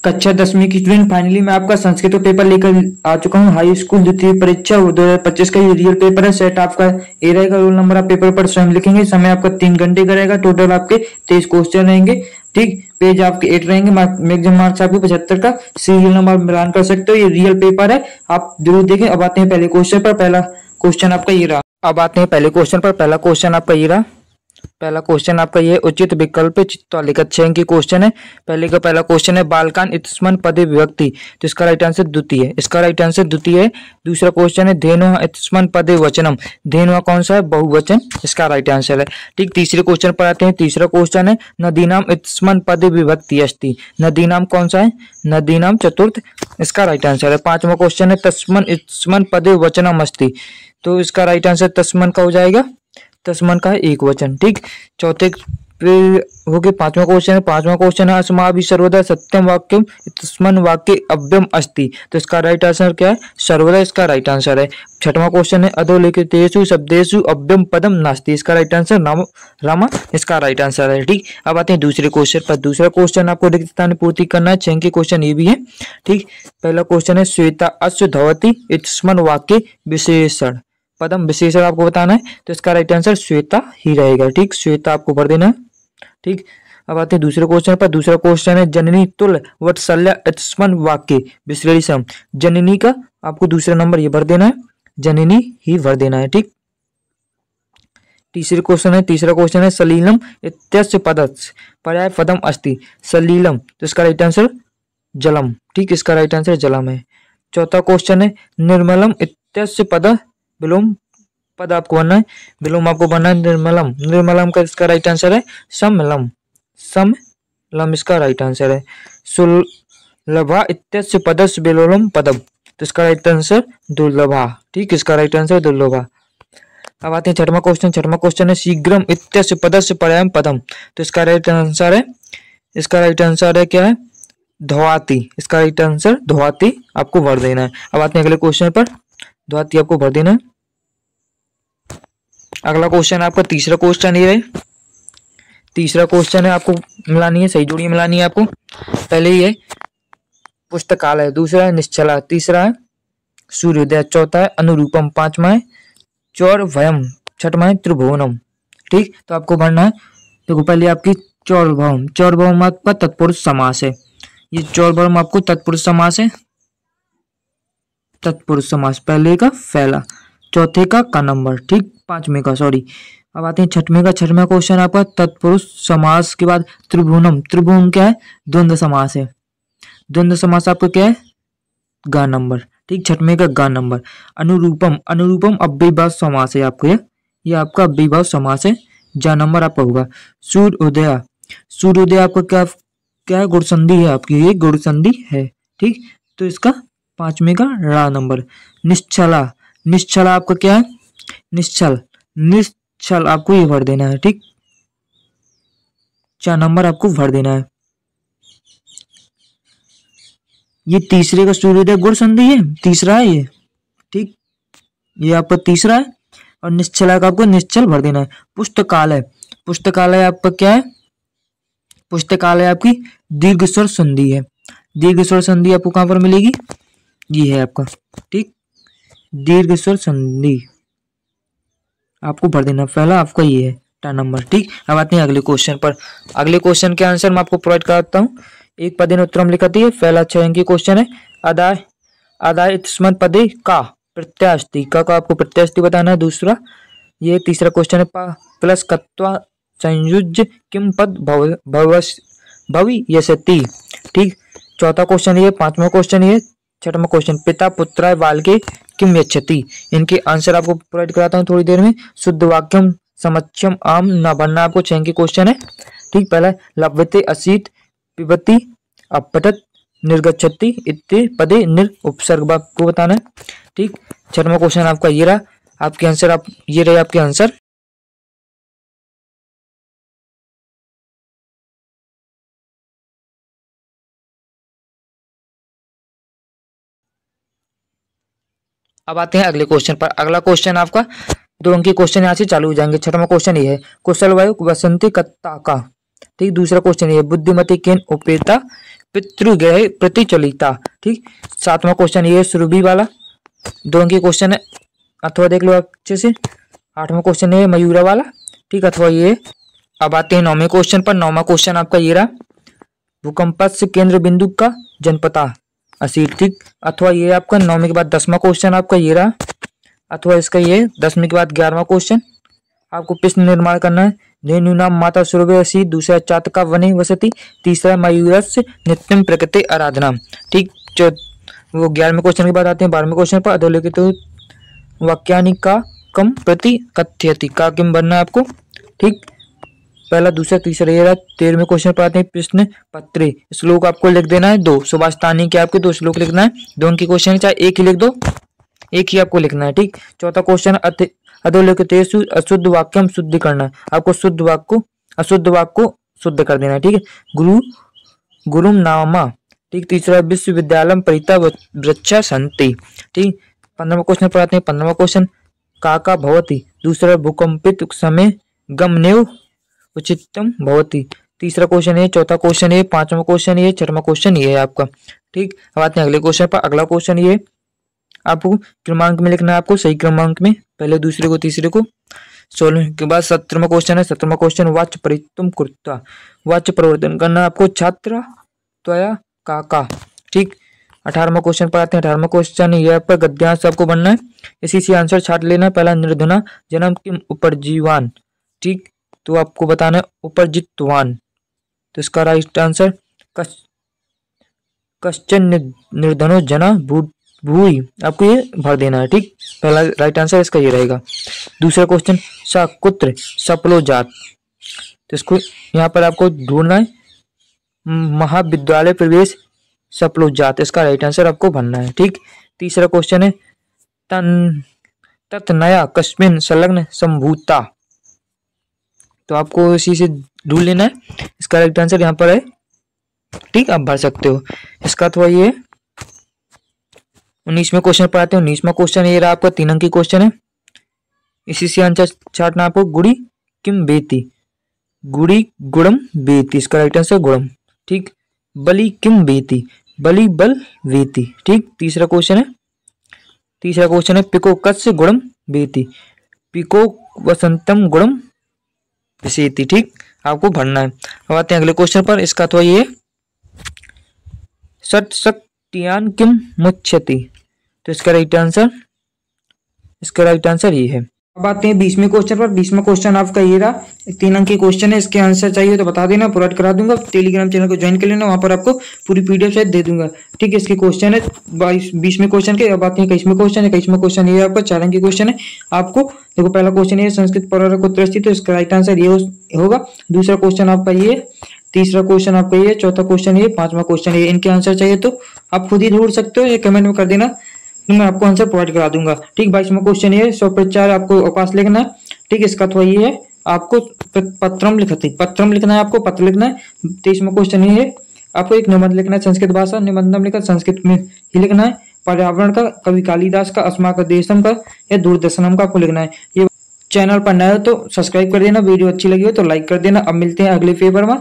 कक्षा 10वीं की स्टूडेंट, फाइनली मैं आपका संस्कृत का पेपर लेकर आ चुका हूँ। हाई स्कूल द्वितीय परीक्षा 2025 का ये रियल पेपर है। सेट आपका ए रहेगा। रोल नंबर आप पेपर पर स्वयं लिखेंगे। समय आपका 3 घंटे का रहेगा। टोटल आपके 23 क्वेश्चन रहेंगे। ठीक, पेज आपके 8 रहेंगे। मैक्सिमम मार्क्स आपके 75 का सीरियल नंबर मिलान कर सकते हो। ये रियल पेपर है, आप जरूर देखें। अब आते हैं पहले क्वेश्चन पर। पहला क्वेश्चन आपका ये रहा। अब आते हैं पहले क्वेश्चन पर। पहला क्वेश्चन आपका ये रहा। पहला क्वेश्चन आपका ये उचित विकल्प चित्तौलिकत 6 की क्वेश्चन है। पहला क्वेश्चन है बालकान इत्स्मन पदे विभक्ति, तो इसका राइट आंसर द्वितीय है। इसका राइट आंसर द्वितीय है। दूसरा क्वेश्चन है धेनुः इत्स्मन पदे वचनम, धेनुः कौन सा है? बहुवचन, इसका राइट आंसर है। ठीक, तीसरे क्वेश्चन पर आते हैं। तीसरा क्वेश्चन है नदीनाम इत्स्मन पदे विभक्ति अस्ति, नदीनाम कौन सा है? नदीनाम चतुर्थ, इसका राइट आंसर है। पांचवा क्वेश्चन है तस्मन इत्स्मन पदे वचनम अस्ति, तो इसका राइट आंसर तस्मन का हो जाएगा, तस्मन का है एक वचन। ठीक, चौथे पे हो गए। पांचवा क्वेश्चन है अस्माभिः सर्वदा सत्यम वाक्यम तस्मन वाक्य अव्ययम अस्ति, तो इसका राइट आंसर क्या है? सर्वदा, इसका राइट आंसर है। छठवां क्वेश्चन है अधोलिखितेषु शब्देषु अव्ययम पदम नास्ति, इसका राइट आंसर रामा, इसका राइट आंसर है। ठीक, अब आते हैं दूसरे क्वेश्चन पर। दूसरा क्वेश्चन आपको रिक्त स्थान पूर्ति करना है। 6 के क्वेश्चन ये भी है। ठीक, पहला क्वेश्चन है श्वेता अस्य धवति इत्स्मन वाक्य विशेषण पदम विशेषण आपको बताना है, तो इसका राइट आंसर श्वेता ही रहेगा। ठीक, श्वेता आपको भर देना है। ठीक, अब आते हैं दूसरे क्वेश्चन पर। दूसरा क्वेश्चन है जननी तुल्य वत्सल्य इत्स्मन वाक्य विश्लेषण, जननी का आपको दूसरा नंबर ये भर देना है, जननी ही भर देना है। ठीक, तीसरा क्वेश्चन है सलीलम इत्यस्य पदस्य पर्याय पदम अस्ति, सलीलम, तो इसका राइट आंसर जलम। ठीक, इसका राइट आंसर जलम है। चौथा क्वेश्चन है निर्मलम इत्यस्य पद विलोम पद आपको बनना है, विलोम आपको बनना है निर्मलम, निर्मलम का इसका राइट आंसर है समलम, समलम इसका राइट आंसर है। सुलभा इत्यस्य पदस्य विलोम पदम, तो इसका राइट आंसर दुर्लभा। ठीक, इसका राइट आंसर दुर्लभा। अब आते हैं छठवां क्वेश्चन है शीघ्रम इत्यस्य पदस्य पर्यायम पदम, तो इसका राइट आंसर है क्या है? धवाति, इसका राइट आंसर धवाति आपको भर देना है। अब आते हैं अगले क्वेश्चन पर। धवाति आपको भर देना है। अगला क्वेश्चन आपका तीसरा क्वेश्चन ये है। तीसरा क्वेश्चन है आपको मिलानी है, सही जोड़ियां मिलानी है आपको। पहले ये पुस्तकालय, दूसरा है निश्चला, तीसरा है सूर्योदय, चौथा है अनुरूपम, पांचवा है चौरभयम, छठवा है त्रिभुवनम। ठीक, तो आपको भरना है। देखो पहले आपकी चौरभयम आपका तत्पुरुष समास है। ये चौरभयम आपको तत्पुरुष समास है, तत्पुरुष समास। पहले का फैला, चौथे का नंबर, ठीक, पांचवें का सॉरी। अब आते हैं छठवें क्वेश्चन आपका तत्पुरुष समास के बाद त्रिभुवनम, त्रिभुवन क्या है? द्वंद्व समास है। द्वंद्व समास आपका क्या है? गा नंबर। ठीक, छठवें का गा नंबर। अनुरूपम अव्ययीभाव समास है आपको, ये आपका अव्ययीभाव समास है, जा नंबर आपका होगा। सूर्योदय आपका क्या है? गुण संधि है आपकी, ये गुण संधि है। ठीक, तो इसका पांचवें का रा नंबर। निश्चला आपका क्या है? निश्चल आपको ये भर देना है। ठीक, 4 नंबर आपको भर देना है। ये तीसरे का सूर्योदय गुण संधि है, तीसरा है ये। ठीक, ये आपका तीसरा है। और निश्चला का आपको निश्चल भर देना है। पुस्तकालय आपका क्या है? पुस्तकालय आपकी दीर्घ स्वर संधि है। दीर्घ स्वर संधि आपको कहां पर मिलेगी? ये है आपका। ठीक, दीर्घ स्वर संधि आपको भर देना। पहला आपका ये है टा नंबर। ठीक, अब आते हैं अगले क्वेश्चन पर। अगले क्वेश्चन के आंसर मैं आपको प्रोवाइड कराता हूँ। एक पदेन उत्तरम लिखती है। पहला 6 अंक की क्वेश्चन है आदाय इत्स्मन पदे का प्रत्यास्ति, का आपको प्रत्यास्ति बताना है। दूसरा ये तीसरा क्वेश्चन है प्लस कत्वा संयुज्य किम पद भविष्यति। ठीक, चौथा क्वेश्चन ये, पांचवा क्वेश्चन ये, छठवां क्वेश्चन पिता पुत्राय बालके किम यच्छति। इनके आंसर आपको प्रोवाइड कराता हूँ थोड़ी देर में। शुद्ध वाक्यम समक्षम आम न भरना आपको 6 के क्वेश्चन है। ठीक, पहला लभ्यते असीत पिबति अपठत निर्गच्छति इत्ते पदे निर उपसर्ग आपको बताना है। ठीक, छठवां क्वेश्चन आपका ये रहा। आपके आंसर ये रहे आपके आंसर। अब आते हैं अगले क्वेश्चन पर। अगला क्वेश्चन आपका 2 अंक के क्वेश्चन यहाँ से चालू हो जाएंगे। छठवां क्वेश्चन ये है कुशल वायु वसंती कत्ता का। ठीक, दूसरा क्वेश्चन ये बुद्धिमती केन उपेता पितृगृह प्रतिचलिता। ठीक, 7वां क्वेश्चन ये सुरभि वाला, 2 अंक के क्वेश्चन है, अथवा देख लो आप अच्छे से। 8वां क्वेश्चन है मयूरा वाला। ठीक, अथवा ये। अब आते हैं 9वें क्वेश्चन पर। 9वां क्वेश्चन आपका ये रहा, भूकंप से केंद्र बिंदु का जनपता असीर। ठीक, अथवा ये आपका 9वें के बाद 10वां क्वेश्चन आपका ये रहा, अथवा इसका ये 10वें के बाद 11वां क्वेश्चन। आपको प्रश्न निर्माण करना है। धेनु नाम माता सुरभि, दूसरा चातका वने वसति, तीसरा मयूरस्य नित्यम प्रकृति आराधना। ठीक, वो 11वें क्वेश्चन के बाद आते हैं 12वें क्वेश्चन पर। अधोलिखित वाक्यानि का कम प्रति कथ्यति, का किम बनना है आपको। ठीक, पहला दूसरा तीसरा ये रहा। 13वें क्वेश्चन पर आते हैं प्रश्न पत्र। श्लोक आपको लिख देना है 2। सुभाष तानी के आपके 2 श्लोक लिखना है। 2 अंक के क्वेश्चन है, चाहे एक ही लिख दो, एक ही आपको लिखना है। ठीक, चौथा क्वेश्चन अधोलिखितेषु अशुद्ध वाक्यम शुद्ध करना। आपको शुद्ध वाक्य को अशुद्ध वाक्य को शुद्ध कर देना है। ठीक है, गुरु गुरुम नामा। ठीक, तीसरा विश्वविद्यालय परिता वृक्षा संति। ठीक, 15वां क्वेश्चन पर आते हैं। 15वां क्वेश्चन काका भवति, दूसरा भूकंपित समय गमनेव उचितम भवति। तीसरा क्वेश्चन है, चौथा क्वेश्चन है, 5वां क्वेश्चन ये, 6वां क्वेश्चन ये है आपका। ठीक, अब आते हैं अगले क्वेश्चन पर। अगला क्वेश्चन ये आपको क्रमांक में लिखना है, आपको सही क्रमांक में, पहले दूसरे को तीसरे को। 16 के बाद 17वां क्वेश्चन है। 17वां क्वेश्चन वाच्य परिवर्तन कृत्वा, वाच्य परिवर्तन करना आपको छात्र त्वया काका। ठीक, 18वां क्वेश्चन पर आते हैं। 18वां क्वेश्चन ये आपका गद्यांश आपको बनना है, इसी से आंसर छाट लेना है। पहला निर्धना जन्म किम उपजीवान। ठीक, तो आपको बताना है उपजितवान, तो इसका राइट आंसर कश्चन निर्धनो जना भूई, आपको ये भर देना है। ठीक, पहला राइट आंसर इसका ये रहेगा। दूसरा क्वेश्चन सकुत्र सपलो जात, तो इसको यहाँ पर आपको ढूंढना है। महाविद्यालय प्रवेश सपलो जात, इसका राइट आंसर आपको भरना है। ठीक, तीसरा क्वेश्चन है तत्नया कस्मिन संलग्न संभूता, तो आपको इसी से ढूंढ लेना है। इसका राइट आंसर यहाँ पर है। ठीक, आप भर सकते हो इसका। तो ये 19वें क्वेश्चन पर आते हैं। 19वां क्वेश्चन ये रहा आपका, 3 अंक की क्वेश्चन है, इसी से आंसर छाटना आपको। गुड़ी किम बेती, गुड़ी गुड़म बेती, इसका राइट आंसर गुड़म। ठीक, बलि किम बेती, बलि बल वेती। ठीक, तीसरा क्वेश्चन है पिको कस्य गुड़म बेती, पिको वसंतम गुड़म विसेती। ठीक, आपको भरना है। अब आते हैं अगले क्वेश्चन पर। इसका तो ये सट शक्तियान किम मुच्यति, तो इसका राइट आंसर ये है। अब आते हैं 20वें क्वेश्चन पर। 20वां क्वेश्चन आपका ये रहा, 3 अंक की क्वेश्चन है, इसके आंसर चाहिए तो बता देना, प्रोवाइड करा दूंगा। टेलीग्राम चैनल को ज्वाइन कर लेना, वहां पर आपको पूरी पीडीएफ शायद दे दूंगा। ठीक है, इसके क्वेश्चन है 20वें क्वेश्चन के। अब आते हैं 21वें क्वेश्चन है। 21वां क्वेश्चन ये आपका 4 अंक की क्वेश्चन है। आपको देखो, पहला क्वेश्चन है संस्कृत पौराणिक उत्तर स्थित, तो इसका राइट आंसर ये होगा। दूसरा क्वेश्चन आपका ये, तीसरा क्वेश्चन आपका ये, चौथा क्वेश्चन ये, 5वां क्वेश्चन ये। इनके आंसर चाहिए तो आप खुद ही ढूंढ सकते हो, ये कमेंट में कर देना, मैं आपको आंसर प्रोवाइड करा दूंगा। ठीक, 22वां क्वेश्चन ये 100 आपको अवकाश लिखना है। ठीक, इसका तो ये है, आपको पत्रम लिखना है, आपको पत्र लिखना है। 23वां क्वेश्चन ये है, आपको एक निबंध लिखना है, संस्कृत भाषा निबंधम लिखा, संस्कृत में ही लिखना है। पर्यावरण का, कवि कालिदास का, अस्माकं देशम का या दूरदर्शनम का आपको लिखना है। ये चैनल पर नए हो तो सब्सक्राइब कर देना, वीडियो अच्छी लगी हो तो लाइक कर देना। अब मिलते हैं अगले पेपर में।